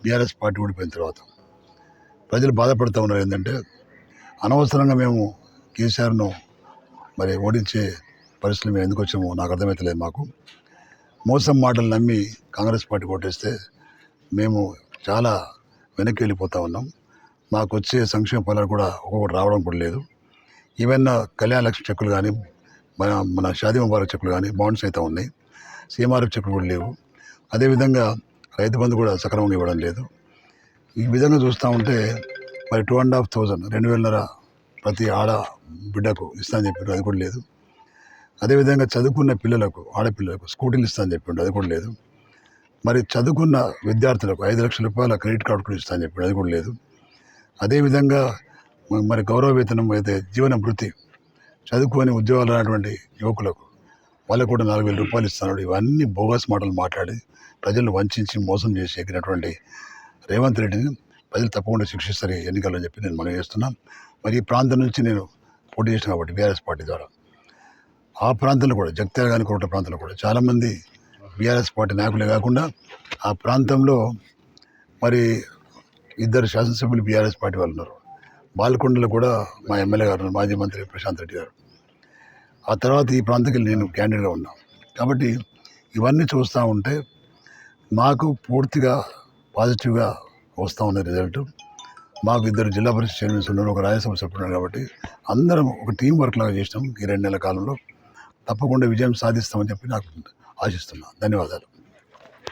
BRS party ఓడిపోయిన తర్వాత ప్రజలు బాధపడుతూ ఉన్నారు. ఏంటంటే అనవసరంగా మేము కేసీఆర్ను మరి ఓడించే పరిస్థితులు మేము ఎందుకు వచ్చామో నాకు అర్థమవుతలేదు. మాకు మోసం మాటలు నమ్మి కాంగ్రెస్ పార్టీ ఓటేస్తే మేము చాలా వెనక్కి వెళ్ళిపోతూ ఉన్నాం. మాకు వచ్చే సంక్షేమ ఫలాలు కూడా ఒక్కొక్కటి రావడం కూడా లేదు. ఈవెన్ కళ్యాణ లక్ష్మి చెక్కులు కానీ మన షాదీ ముబారక్ చెక్కులు కానీ బాండ్స్ అయితే ఉన్నాయి. సీఎంఆర్ఎఫ్ చెక్కులు కూడా లేవు. అదేవిధంగా రైతు బంధు కూడా సక్రమంగా ఇవ్వడం లేదు. ఈ విధంగా చూస్తూ ఉంటే మరి 2,500 2,000 ప్రతి బిడ్డకు ఇస్తా అని చెప్పారు, అది కూడా లేదు. అదేవిధంగా చదువుకున్న పిల్లలకు ఆడపిల్లలకు స్కూటీలు ఇస్తా అని చెప్పిండు, అది కూడా లేదు. మరి చదువుకున్న విద్యార్థులకు 5 లక్షల రూపాయల క్రెడిట్ కార్డు కూడా ఇస్తా అని చెప్పాడు, అది కూడా లేదు. అదేవిధంగా మరి గౌరవ వేతనం అయితే జీవన భృతి చదువుకొని ఉద్యోగాలు రానటువంటి యువకులకు వాళ్ళకు కూడా 4,000 రూపాయలు ఇస్తున్నాడు. ఇవన్నీ బోగస్ మాటలు మాట్లాడి ప్రజలను వంచి మోసం చేసి ఎక్కినటువంటి రేవంత్ రెడ్డిని ప్రజలు తప్పకుండా శిక్షిస్తారు ఎన్నికల్లో చెప్పి నేను మనవి చేస్తున్నాను. మరి ఈ ప్రాంతం నుంచి నేను పోటీ చేసిన కాబట్టి బీఆర్ఎస్ పార్టీ ద్వారా ఆ ప్రాంతంలో కూడా జగిత్యాల కానీ కోట ప్రాంతంలో కూడా చాలామంది బీఆర్ఎస్ పార్టీ నాయకులే కాకుండా ఆ ప్రాంతంలో మరి 2 శాసనసభ్యులు బీఆర్ఎస్ పార్టీ వాళ్ళు ఉన్నారు. బాల్కొండలో కూడా మా ఎమ్మెల్యే గారు మాజీ మంత్రి ప్రశాంత్ రెడ్డి గారు. ఆ తర్వాత ఈ ప్రాంతానికి నేను క్యాండిడేట్గా ఉన్నాను. కాబట్టి ఇవన్నీ చూస్తూ ఉంటే మాకు పూర్తిగా పాజిటివ్గా వస్తూ ఉన్న రిజల్ట్. మాకు 2 జిల్లా పరిషత్ చైర్మన్స్ ఉన్నారు, ఒక రాజ్యసభ సభ్యుడు ఉన్నారు. కాబట్టి అందరం ఒక టీం వర్క్ లాగా చేసినాం. ఈ 2 నెలల కాలంలో తప్పకుండా విజయం సాధిస్తామని చెప్పి నాకు ఆశిస్తున్నాను. ధన్యవాదాలు.